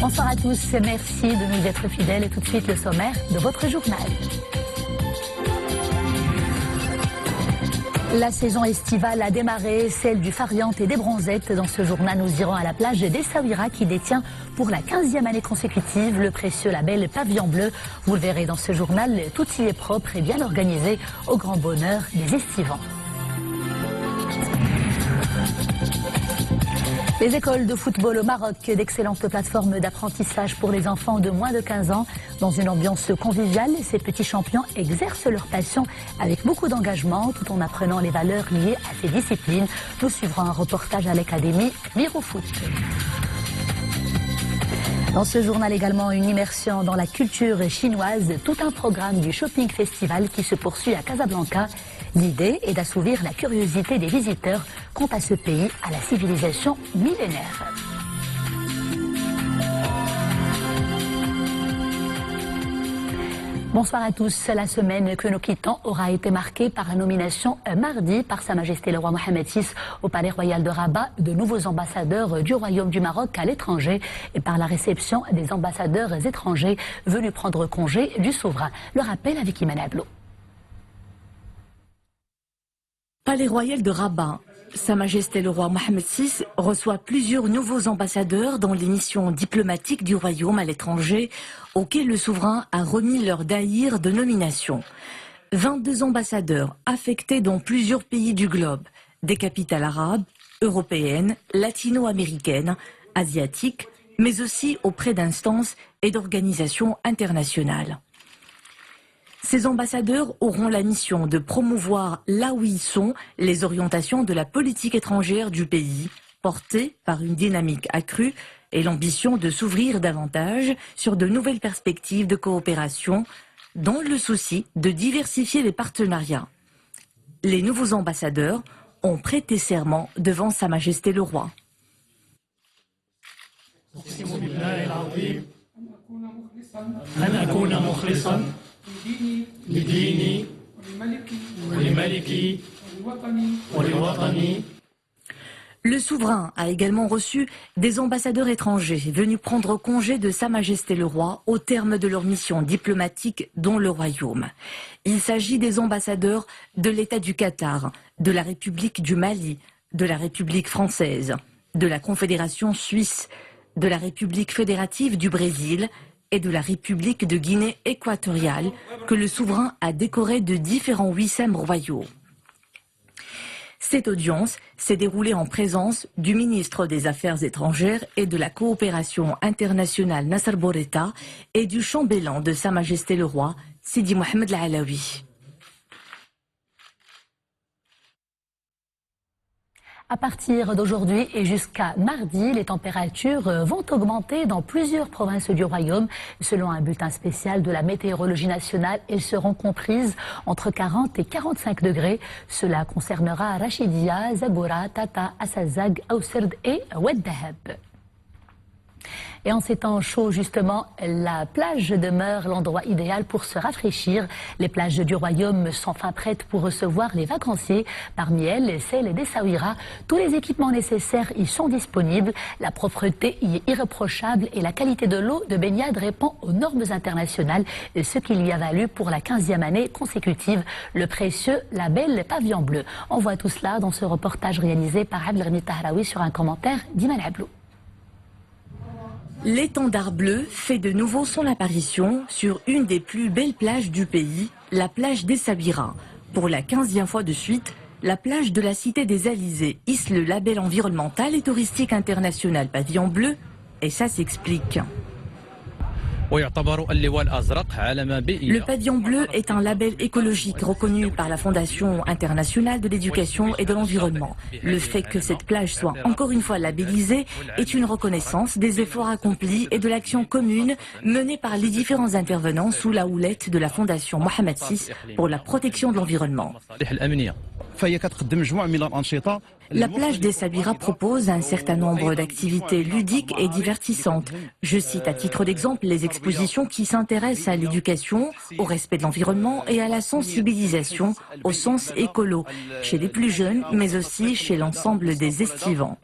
Bonsoir à tous, merci de nous être fidèles et tout de suite le sommaire de votre journal. La saison estivale a démarré, celle du Fariante et des Bronzettes. Dans ce journal, nous irons à la plage d'Essaouira qui détient pour la 15e année consécutive le précieux label Pavillon Bleu. Vous le verrez dans ce journal, tout y est propre et bien organisé au grand bonheur des estivants. Les écoles de football au Maroc, d'excellentes plateformes d'apprentissage pour les enfants de moins de 15 ans. Dans une ambiance conviviale, ces petits champions exercent leur passion avec beaucoup d'engagement tout en apprenant les valeurs liées à ces disciplines. Nous suivrons un reportage à l'Académie Mirofoot. Dans ce journal également, une immersion dans la culture chinoise, tout un programme du Shopping Festival qui se poursuit à Casablanca. L'idée est d'assouvir la curiosité des visiteurs quant à ce pays, à la civilisation millénaire. Bonsoir à tous. La semaine que nous quittons aura été marquée par la nomination mardi par Sa Majesté le roi Mohamed VI au Palais Royal de Rabat de nouveaux ambassadeurs du Royaume du Maroc à l'étranger et par la réception des ambassadeurs étrangers venus prendre congé du souverain. Le rappel avec Iman Ablo. Palais Royal de Rabat. Sa Majesté le roi Mohamed VI reçoit plusieurs nouveaux ambassadeurs dans les missions diplomatiques du royaume à l'étranger, auxquels le souverain a remis leur daïr de nomination. 22 ambassadeurs affectés dans plusieurs pays du globe, des capitales arabes, européennes, latino-américaines, asiatiques, mais aussi auprès d'instances et d'organisations internationales. Ces ambassadeurs auront la mission de promouvoir là où ils sont les orientations de la politique étrangère du pays, portées par une dynamique accrue et l'ambition de s'ouvrir davantage sur de nouvelles perspectives de coopération, dans le souci de diversifier les partenariats. Les nouveaux ambassadeurs ont prêté serment devant Sa Majesté le roi. Le souverain a également reçu des ambassadeurs étrangers venus prendre congé de Sa Majesté le roi au terme de leur mission diplomatique dans le royaume. Il s'agit des ambassadeurs de l'État du Qatar, de la République du Mali, de la République française, de la Confédération suisse, de la République fédérative du Brésil et de la République de Guinée équatoriale que le souverain a décoré de différents wissem royaux. Cette audience s'est déroulée en présence du ministre des Affaires étrangères et de la coopération internationale Nasser Bourreta et du chambellan de Sa Majesté le roi Sidi Mohamed Al-Alaoui. À partir d'aujourd'hui et jusqu'à mardi, les températures vont augmenter dans plusieurs provinces du royaume. Selon un bulletin spécial de la météorologie nationale, elles seront comprises entre 40 et 45 degrés. Cela concernera Rachidia, Zagoura, Tata, Assazag, Aousserd et Oued Dahab. Et en ces temps chauds, justement, la plage demeure l'endroit idéal pour se rafraîchir. Les plages du royaume sont enfin prêtes pour recevoir les vacanciers. Parmi elles, celles d'Essaouira. Tous les équipements nécessaires y sont disponibles. La propreté y est irréprochable et la qualité de l'eau de baignade répond aux normes internationales, ce qui lui a valu pour la 15e année consécutive le précieux label Pavillon Bleu. On voit tout cela dans ce reportage réalisé par Abdelghani Tahraoui sur un commentaire d'Iman Ablou. L'étendard bleu fait de nouveau son apparition sur une des plus belles plages du pays, la plage d'Essaouira. Pour la 15e fois de suite, la plage de la Cité des Alizés hisse le label environnemental et touristique international Pavillon Bleu, et ça s'explique. Le pavillon bleu est un label écologique reconnu par la Fondation internationale de l'éducation et de l'environnement. Le fait que cette plage soit encore une fois labellisée est une reconnaissance des efforts accomplis et de l'action commune menée par les différents intervenants sous la houlette de la Fondation Mohamed VI pour la protection de l'environnement. La plage d'Essaouira propose un certain nombre d'activités ludiques et divertissantes. Je cite à titre d'exemple les expositions qui s'intéressent à l'éducation, au respect de l'environnement et à la sensibilisation au sens écolo, chez les plus jeunes, mais aussi chez l'ensemble des estivants.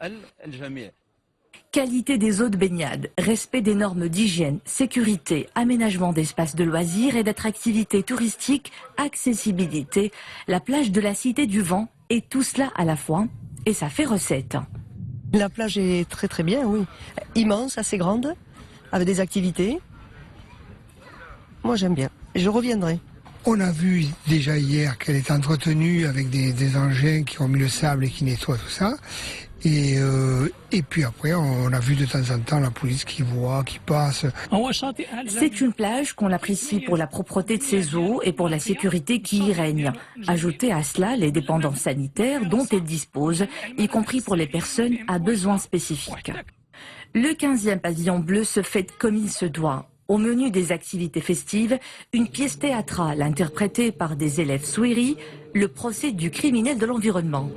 Qualité des eaux de baignade, respect des normes d'hygiène, sécurité, aménagement d'espaces de loisirs et d'attractivités touristiques, accessibilité, la plage de la Cité du Vent et tout cela à la fois. Et ça fait recette. La plage est très très bien, oui. Immense, assez grande, avec des activités. Moi j'aime bien. Je reviendrai. On a vu déjà hier qu'elle est entretenue avec des engins qui ont mis le sable et qui nettoient tout ça. Et puis après, on a vu de temps en temps la police qui voit, qui passe. C'est une plage qu'on apprécie pour la propreté de ses eaux et pour la sécurité qui y règne. Ajoutez à cela les dépendances sanitaires dont elle dispose, y compris pour les personnes à besoins spécifiques. Le 15e pavillon bleu se fête comme il se doit. Au menu des activités festives, une pièce théâtrale interprétée par des élèves souéris, le procès du criminel de l'environnement.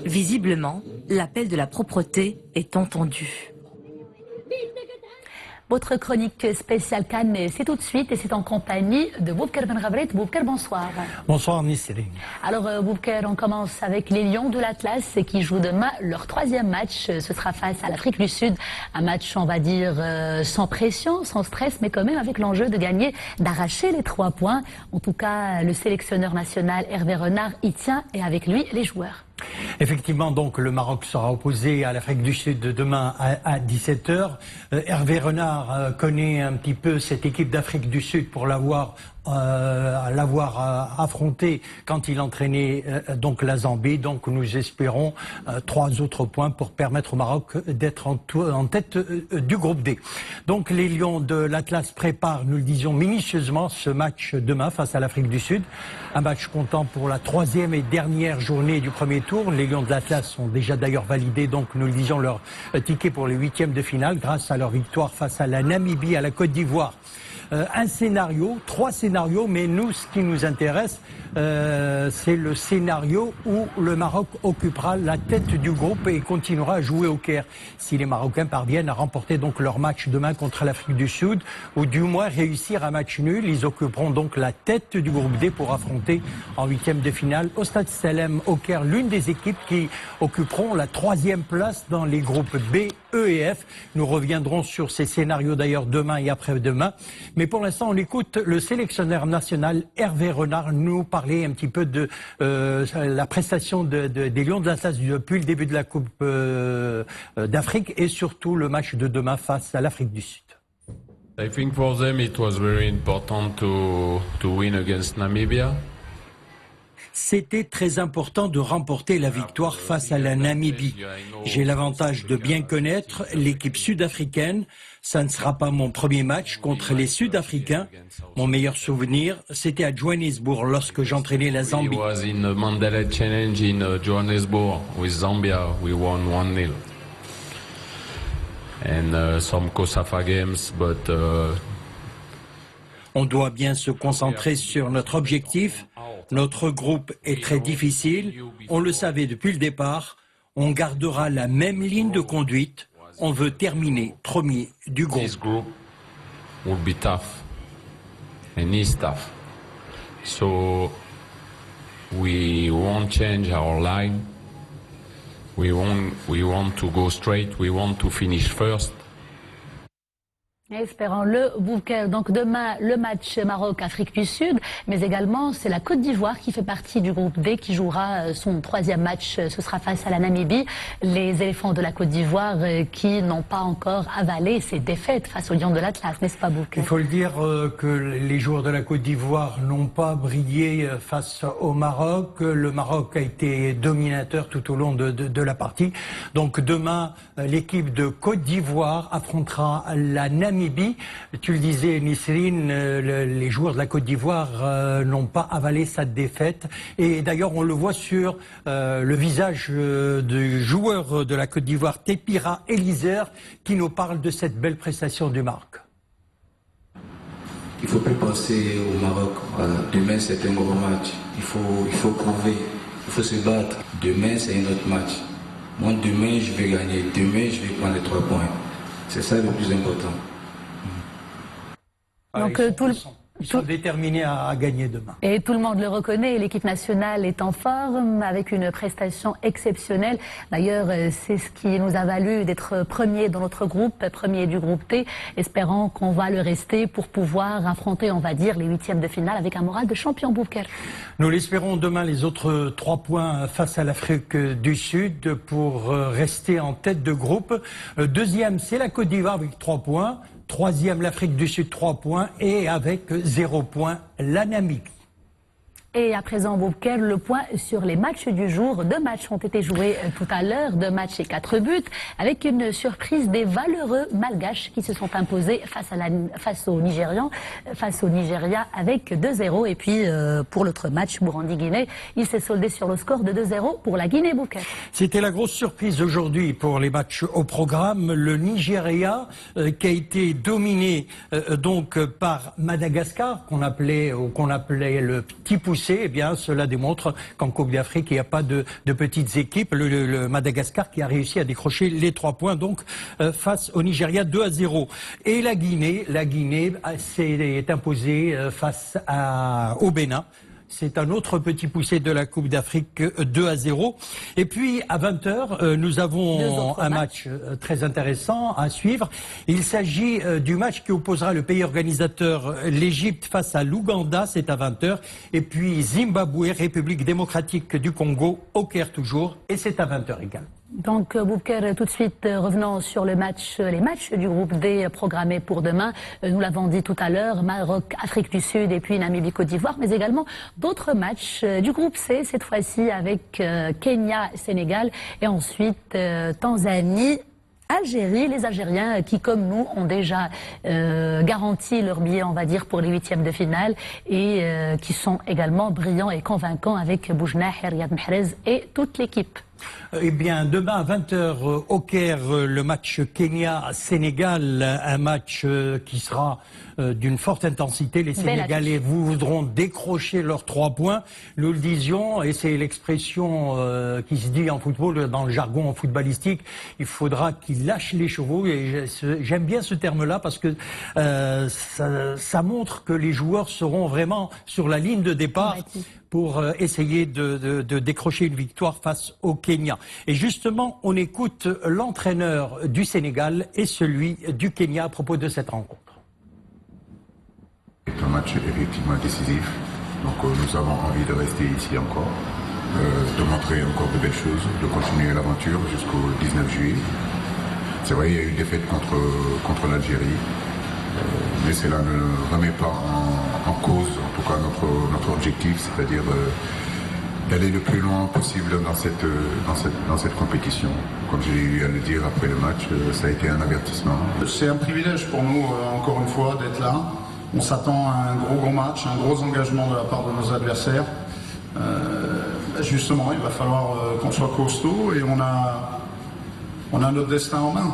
Visiblement, l'appel de la propreté est entendu. Votre chronique spéciale Cannes, c'est tout de suite et c'est en compagnie de Boubacar Ben Ghabret. Boubacar, bonsoir. Bonsoir Nisrine. Alors Boubacar, on commence avec les Lions de l'Atlas qui jouent demain leur 3e match. Ce sera face à l'Afrique du Sud. Un match, on va dire, sans pression, sans stress, mais quand même avec l'enjeu de gagner, d'arracher les 3 points. En tout cas, le sélectionneur national Hervé Renard y tient et avec lui les joueurs. Effectivement, donc le Maroc sera opposé à l'Afrique du Sud demain à 17h. Hervé Renard connaît un petit peu cette équipe d'Afrique du Sud pour l'avoir affronté quand il entraînait donc la Zambie. Donc nous espérons 3 autres points pour permettre au Maroc d'être en tête du groupe D. Donc les Lions de l'Atlas préparent, nous le disions minutieusement, ce match demain face à l'Afrique du Sud. Un match comptant pour la 3e et dernière journée du premier tour. Les Lions de l'Atlas ont déjà d'ailleurs validé, donc nous le disions, leur ticket pour les 8e de finale grâce à leur victoire face à la Namibie, à la Côte d'Ivoire. Un scénario, 3 scénarios, mais nous, ce qui nous intéresse, c'est le scénario où le Maroc occupera la tête du groupe et continuera à jouer au Caire. Si les Marocains parviennent à remporter donc leur match demain contre l'Afrique du Sud, ou du moins réussir un match nul, ils occuperont donc la tête du groupe D pour affronter en 8e de finale au Stade Salem au Caire l'une des équipes qui occuperont la 3e place dans les groupes B, E et F. Nous reviendrons sur ces scénarios d'ailleurs demain et après-demain. Mais pour l'instant, on écoute le sélectionneur national Hervé Renard nous parler un petit peu de la prestation des Lions de l'Atlas depuis le début de la Coupe d'Afrique et surtout le match de demain face à l'Afrique du Sud. I think for them it was very important to win against Namibia. C'était très important de remporter la victoire face à la Namibie. J'ai l'avantage de bien connaître l'équipe sud-africaine. Ça ne sera pas mon premier match contre les Sud-Africains. Mon meilleur souvenir, c'était à Johannesburg lorsque j'entraînais la Zambie. It was in the Mandela Challenge in Johannesburg with Zambia. We won 1-0. And some COSAFA games, but on doit bien se concentrer sur notre objectif. Notre groupe est très difficile. On le savait depuis le départ. On gardera la même ligne de conduite. On veut terminer premier du groupe. This group will be tough and is tough. So we won't change our line. We want to go straight. We want to finish first. Espérons-le, Boubacar. Donc demain, le match Maroc-Afrique du Sud, mais également c'est la Côte d'Ivoire qui fait partie du groupe D qui jouera son 3e match. Ce sera face à la Namibie. Les éléphants de la Côte d'Ivoire qui n'ont pas encore avalé ces défaites face aux Lions de l'Atlas, n'est-ce pas Boubacar? Il faut le dire que les joueurs de la Côte d'Ivoire n'ont pas brillé face au Maroc. Le Maroc a été dominateur tout au long de la partie. Donc demain, l'équipe de Côte d'Ivoire affrontera la Namibie. Tu le disais, Nisrine, les joueurs de la Côte d'Ivoire n'ont pas avalé sa défaite. Et d'ailleurs, on le voit sur le visage du joueur de la Côte d'Ivoire, Tepira Elizer, qui nous parle de cette belle prestation du Maroc. Il ne faut plus penser au Maroc. Demain, c'est un gros match. Il faut prouver, il faut se battre. Demain, c'est un autre match. Moi, demain, je vais gagner. Demain, je vais prendre les 3 points. C'est ça le plus important. Donc Ils sont déterminés à gagner demain. Et tout le monde le reconnaît, l'équipe nationale est en forme avec une prestation exceptionnelle. D'ailleurs, c'est ce qui nous a valu d'être premier dans notre groupe, premier du groupe T, espérant qu'on va le rester pour pouvoir affronter, on va dire, les huitièmes de finale avec un moral de champion Boubacar. Nous l'espérons demain les autres 3 points face à l'Afrique du Sud pour rester en tête de groupe. Deuxième, c'est la Côte d'Ivoire avec 3 points. Troisième, l'Afrique du Sud, 3 points. Et avec 0 points, la Namibie. Et à présent, Boubacar, le point sur les matchs du jour. 2 matchs ont été joués tout à l'heure, 2 matchs et 4 buts, avec une surprise des valeureux malgaches qui se sont imposés face au Nigeria avec 2-0. Et puis, pour l'autre match, Burundi-Guinée, il s'est soldé sur le score de 2-0 pour la Guinée, Boubacar. C'était la grosse surprise aujourd'hui pour les matchs au programme. Le Nigeria qui a été dominé donc par Madagascar, qu'on appelait le petit poussé. Eh bien, cela démontre qu'en Coupe d'Afrique, il n'y a pas de petites équipes. Le Madagascar qui a réussi à décrocher les 3 points donc face au Nigeria 2-0. Et la Guinée s'est imposée face au Bénin. C'est un autre petit poussé de la Coupe d'Afrique 2-0. Et puis à 20h, nous avons un match très intéressant à suivre. Il s'agit du match qui opposera le pays organisateur, l'Égypte, face à l'Ouganda, c'est à 20h. Et puis Zimbabwe, République démocratique du Congo, au Caire toujours, et c'est à 20h également. Donc, Boubacar, tout de suite, revenons sur les matchs du groupe D programmés pour demain. Nous l'avons dit tout à l'heure, Maroc, Afrique du Sud et puis Namibie, Côte d'Ivoire, mais également d'autres matchs du groupe C, cette fois-ci avec Kenya, Sénégal et ensuite Tanzanie, Algérie, les Algériens qui, comme nous, ont déjà garanti leur billet, on va dire, pour les huitièmes de finale et qui sont également brillants et convaincants avec Boujnah, Riyad Mahrez et toute l'équipe. Eh bien, demain à 20h au Caire, le match Kenya-Sénégal, un match qui sera d'une forte intensité. Les Sénégalais voudront décrocher leurs 3 points. Nous le disions, et c'est l'expression qui se dit en football, dans le jargon footballistique, il faudra qu'ils lâchent les chevaux. Et j'aime bien ce terme-là parce que ça montre que les joueurs seront vraiment sur la ligne de départ pour essayer de décrocher une victoire face au Kenya. Et justement, on écoute l'entraîneur du Sénégal et celui du Kenya à propos de cette rencontre. C'est un match effectivement décisif, donc nous avons envie de rester ici encore, de montrer encore de belles choses, de continuer l'aventure jusqu'au 19 juillet. C'est vrai, il y a eu une défaite contre l'Algérie, mais cela ne remet pas en cause, en tout cas notre objectif, c'est-à-dire d'aller le plus loin possible dans cette compétition. Comme j'ai eu à le dire après le match, ça a été un avertissement. C'est un privilège pour nous, encore une fois, d'être là. On s'attend à un gros match, un gros engagement de la part de nos adversaires. Justement, il va falloir qu'on soit costaud et on a notre destin en main.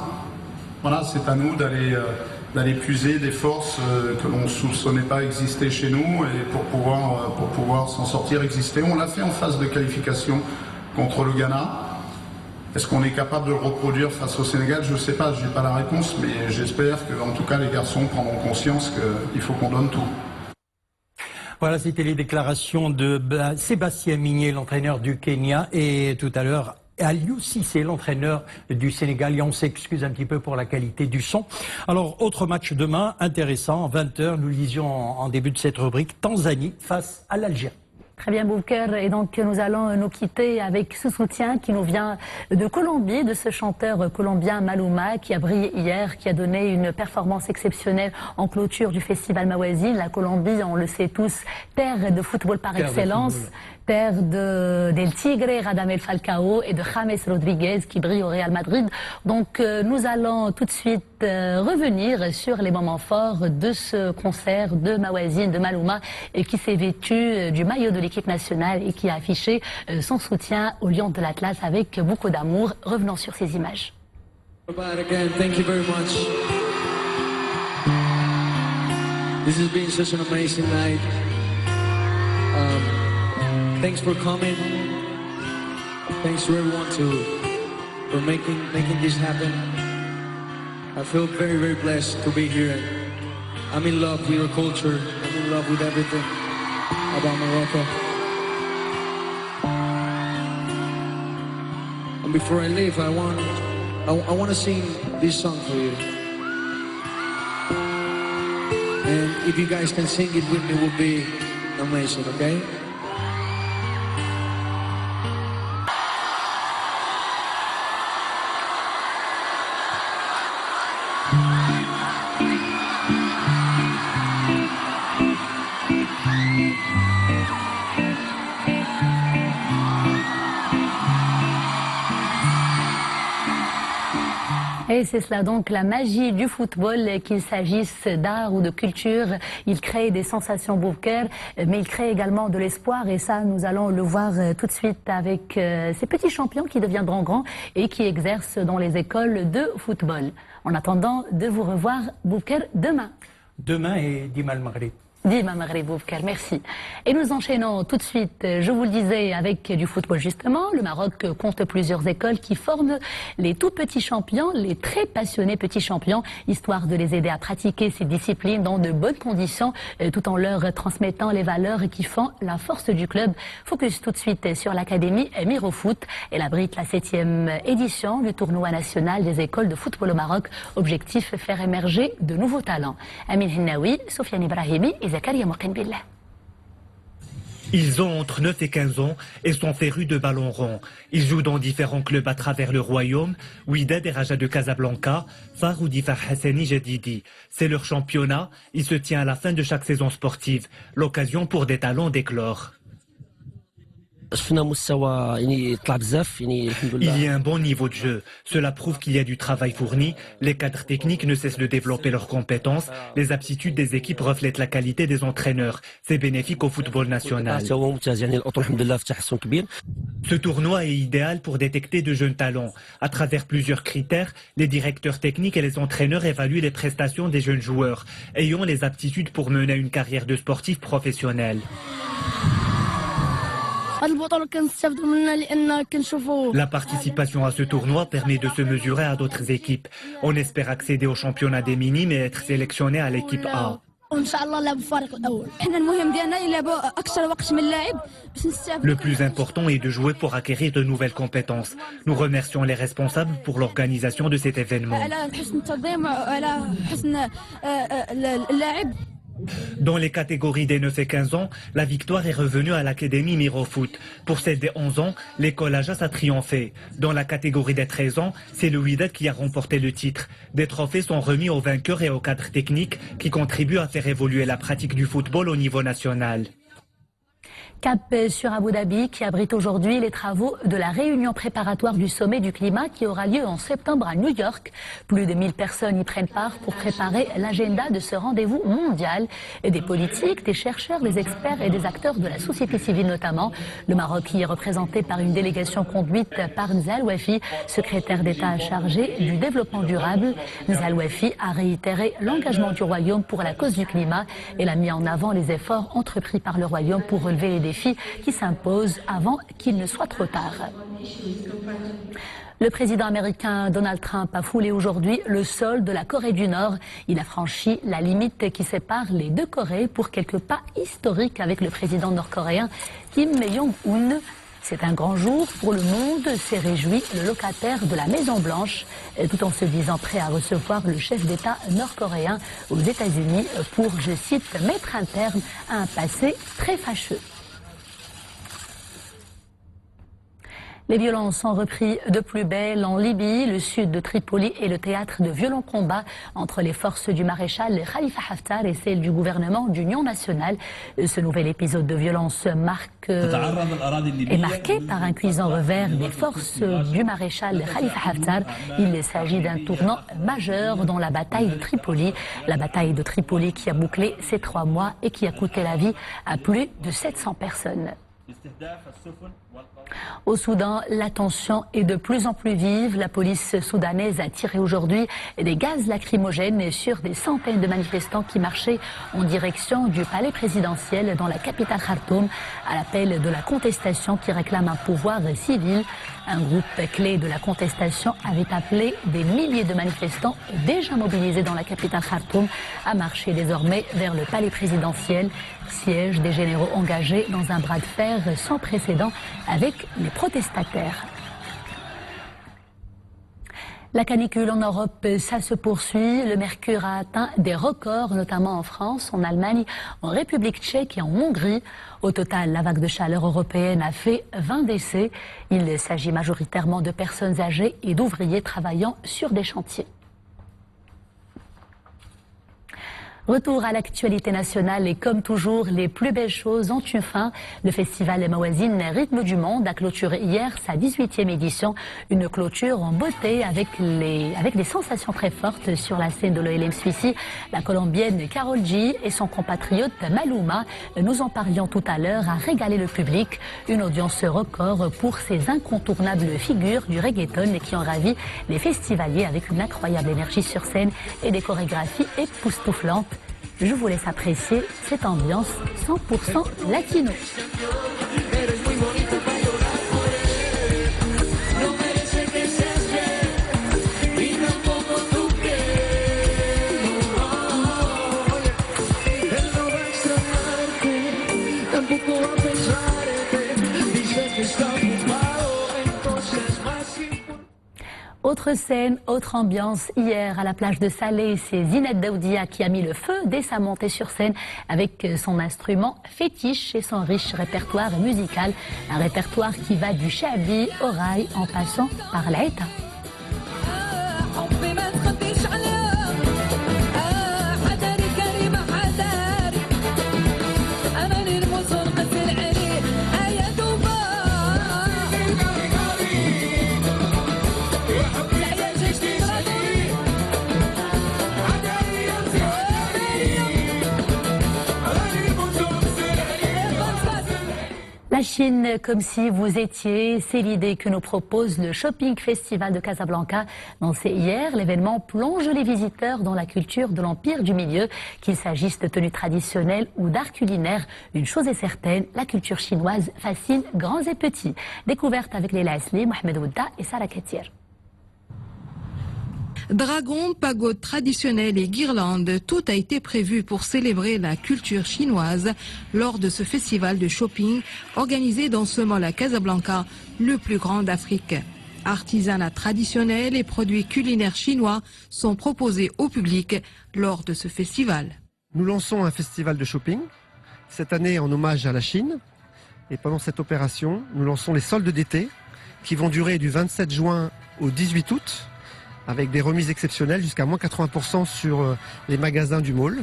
Voilà, c'est à nous d'aller puiser des forces que l'on ne soupçonnait pas exister chez nous et pour pouvoir s'en sortir, exister. On l'a fait en phase de qualification contre le Ghana. Est-ce qu'on est capable de le reproduire face au Sénégal? Je ne sais pas, je n'ai pas la réponse, mais j'espère qu'en tout cas les garçons prendront conscience qu'il faut qu'on donne tout. Voilà, c'était les déclarations de Sébastien Migné, l'entraîneur du Kenya, et tout à l'heure Aliou Cissé, l'entraîneur du Sénégal, et on s'excuse un petit peu pour la qualité du son. Alors, autre match demain, intéressant, 20h, nous le disions en début de cette rubrique, Tanzanie face à l'Algérie. Très bien, Boubacar. Et donc, nous allons nous quitter avec ce soutien qui nous vient de Colombie, de ce chanteur colombien Maluma, qui a brillé hier, qui a donné une performance exceptionnelle en clôture du festival Mawazine. La Colombie, on le sait tous, terre de football par excellence. Terre del Tigre, Radamel Falcao et de James Rodriguez qui brille au Real Madrid. Donc nous allons tout de suite revenir sur les moments forts de ce concert de Mawazine, de Maluma, et qui s'est vêtu du maillot de l'équipe nationale et qui a affiché son soutien aux Lions de l'Atlas avec beaucoup d'amour. Revenons sur ces images. Thank you very much. This has been such an amazing night. Thanks for coming. Thanks to everyone for making this happen. I feel very, very blessed to be here. I'm in love with your culture. I'm in in love with everything about Morocco. And before I leave, I want to sing this song for you. And if you guys can sing it with me, it would be amazing, okay? Et c'est cela donc la magie du football, qu'il s'agisse d'art ou de culture. Il crée des sensations Boubacar, mais il crée également de l'espoir. Et ça, nous allons le voir tout de suite avec ces petits champions qui deviendront grands et qui exercent dans les écoles de football. En attendant de vous revoir, Boubacar, demain. Demain et Dimal Maghrib. Dima Maghrib Boubacar, merci. Et nous enchaînons tout de suite, je vous le disais, avec du football justement. Le Maroc compte plusieurs écoles qui forment les tout petits champions, les très passionnés petits champions, histoire de les aider à pratiquer ces disciplines dans de bonnes conditions, tout en leur transmettant les valeurs qui font la force du club. Focus tout de suite sur l'académie Mirofoot. Elle abrite la 7e édition du tournoi national des écoles de football au Maroc. Objectif, faire émerger de nouveaux talents. Amin Hinnaoui, Sofiane Ibrahimi et Ils ont entre 9 et 15 ans et sont férus de ballons ronds. Ils jouent dans différents clubs à travers le royaume, Wydad et Raja de Casablanca, Far ou Difar Hassani Jadidi. C'est leur championnat, il se tient à la fin de chaque saison sportive, l'occasion pour des talents d'éclore. Il y a un bon niveau de jeu. Cela prouve qu'il y a du travail fourni. Les cadres techniques ne cessent de développer leurs compétences. Les aptitudes des équipes reflètent la qualité des entraîneurs. C'est bénéfique au football national. Ce tournoi est idéal pour détecter de jeunes talents. À travers plusieurs critères, les directeurs techniques et les entraîneurs évaluent les prestations des jeunes joueurs, ayant les aptitudes pour mener une carrière de sportif professionnel. La participation à ce tournoi permet de se mesurer à d'autres équipes. On espère accéder au championnat des minimes et être sélectionné à l'équipe A. Le plus important est de jouer pour acquérir de nouvelles compétences. Nous remercions les responsables pour l'organisation de cet événement. Dans les catégories des 9 et 15 ans, la victoire est revenue à l'Académie Mirofoot. Pour celle des 11 ans, l'école Ajas a triomphé. Dans la catégorie des 13 ans, c'est le Wydad qui a remporté le titre. Des trophées sont remis aux vainqueurs et aux cadres techniques qui contribuent à faire évoluer la pratique du football au niveau national. Cap sur Abu Dhabi qui abrite aujourd'hui les travaux de la réunion préparatoire du sommet du climat qui aura lieu en septembre à New York. Plus de 1000 personnes y prennent part pour préparer l'agenda de ce rendez-vous mondial. Et des politiques, des chercheurs, des experts et des acteurs de la société civile notamment. Le Maroc y est représenté par une délégation conduite par Nzal Wafi, secrétaire d'État chargé du développement durable. Nzal Wafi a réitéré l'engagement du Royaume pour la cause du climat et a mis en avant les efforts entrepris par le Royaume pour relever les défis qui s'imposent avant qu'il ne soit trop tard. Le président américain Donald Trump a foulé aujourd'hui le sol de la Corée du Nord. Il a franchi la limite qui sépare les deux Corées pour quelques pas historiques avec le président nord-coréen Kim Jong-un. C'est un grand jour pour le monde, s'est réjoui le locataire de la Maison-Blanche, tout en se disant prêt à recevoir le chef d'État nord-coréen aux États-Unis pour, je cite, mettre un terme à un passé très fâcheux. Les violences ont repris de plus belle en Libye. Le sud de Tripoli est le théâtre de violents combats entre les forces du maréchal Khalifa Haftar et celles du gouvernement d'union nationale. Ce nouvel épisode de violence est marqué par un cuisant revers des forces du maréchal Khalifa Haftar. Il s'agit d'un tournant majeur dans la bataille de Tripoli. La bataille de Tripoli qui a bouclé ces 3 mois et qui a coûté la vie à plus de 700 personnes. Au Soudan, la tension est de plus en plus vive. La police soudanaise a tiré aujourd'hui des gaz lacrymogènes sur des centaines de manifestants qui marchaient en direction du palais présidentiel dans la capitale Khartoum à l'appel de la contestation qui réclame un pouvoir civil. Un groupe clé de la contestation avait appelé des milliers de manifestants déjà mobilisés dans la capitale Khartoum à marcher désormais vers le palais présidentiel, siège des généraux engagés dans un bras de fer sans précédent avec les protestataires. La canicule en Europe, ça se poursuit. Le mercure a atteint des records, notamment en France, en Allemagne, en République tchèque et en Hongrie. Au total, la vague de chaleur européenne a fait 20 décès. Il s'agit majoritairement de personnes âgées et d'ouvriers travaillant sur des chantiers. Retour à l'actualité nationale et comme toujours, les plus belles choses ont une fin. Le festival Mawazine Rythme du Monde a clôturé hier sa 18e édition. Une clôture en beauté avec des sensations très fortes sur la scène de l'OLM Suissi. La colombienne Karol G et son compatriote Maluma, nous en parlions tout à l'heure, a régalé le public. Une audience record pour ces incontournables figures du reggaeton qui ont ravi les festivaliers avec une incroyable énergie sur scène et des chorégraphies époustouflantes. Je vous laisse apprécier cette ambiance 100% latino. Autre scène, autre ambiance. Hier, à la plage de Salé, c'est Zinette Daoudia qui a mis le feu dès sa montée sur scène avec son instrument fétiche et son riche répertoire musical. Un répertoire qui va du shabi au rail en passant par l'Aïta. La Chine comme si vous étiez, c'est l'idée que nous propose le Shopping Festival de Casablanca. Lancé hier, l'événement plonge les visiteurs dans la culture de l'Empire du Milieu, qu'il s'agisse de tenues traditionnelles ou d'art culinaire. Une chose est certaine, la culture chinoise fascine grands et petits. Découverte avec Leila Asli, Mohamed Ouda et Sarah Katier. Dragons, pagodes traditionnelles et guirlandes, tout a été prévu pour célébrer la culture chinoise lors de ce festival de shopping organisé dans ce mall à Casablanca, le plus grand d'Afrique. Artisanat traditionnel et produits culinaires chinois sont proposés au public lors de ce festival. Nous lançons un festival de shopping, cette année en hommage à la Chine. Et pendant cette opération, nous lançons les soldes d'été qui vont durer du 27 juin au 18 août. Avec des remises exceptionnelles jusqu'à moins 80% sur les magasins du mall.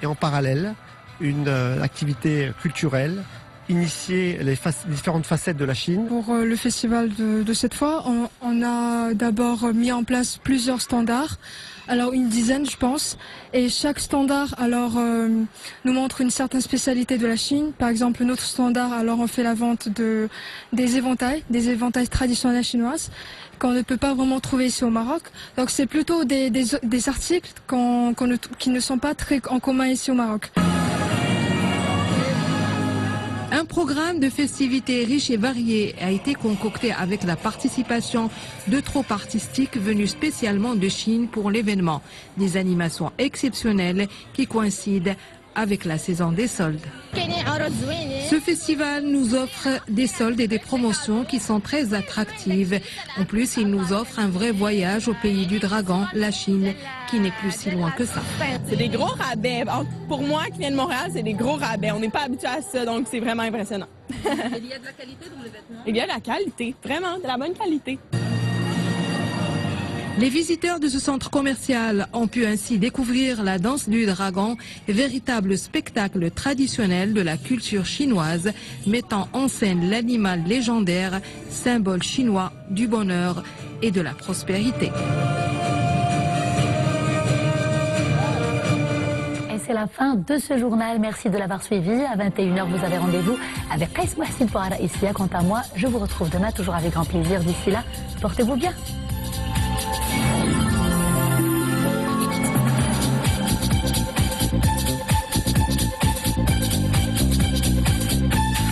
Et en parallèle, une activité culturelle, initier les différentes facettes de la Chine. Pour le festival de cette fois, on a d'abord mis en place plusieurs standards. Alors une dizaine je pense, et chaque standard alors nous montre une certaine spécialité de la Chine. Par exemple notre standard, alors on fait la vente des éventails traditionnels chinoises qu'on ne peut pas vraiment trouver ici au Maroc. Donc c'est plutôt des articles qui ne sont pas très en commun ici au Maroc. Un programme de festivités riche et varié a été concocté avec la participation de troupes artistiques venues spécialement de Chine pour l'événement. Des animations exceptionnelles qui coïncident avec la saison des soldes. Ce festival nous offre des soldes et des promotions qui sont très attractives. En plus, il nous offre un vrai voyage au pays du dragon, la Chine, qui n'est plus si loin que ça. C'est des gros rabais. Pour moi, qui viens de Montréal, c'est des gros rabais. On n'est pas habitué à ça, donc c'est vraiment impressionnant. Il y a de la qualité dans les vêtements? Il y a de la qualité, vraiment, de la bonne qualité. Les visiteurs de ce centre commercial ont pu ainsi découvrir la danse du dragon, véritable spectacle traditionnel de la culture chinoise, mettant en scène l'animal légendaire, symbole chinois du bonheur et de la prospérité. c'est la fin de ce journal. Merci de l'avoir suivi. À 21h, vous avez rendez-vous avec Kais Mohsin pour Araïsia. Quant à moi, je vous retrouve demain, toujours avec grand plaisir. D'ici là, portez-vous bien.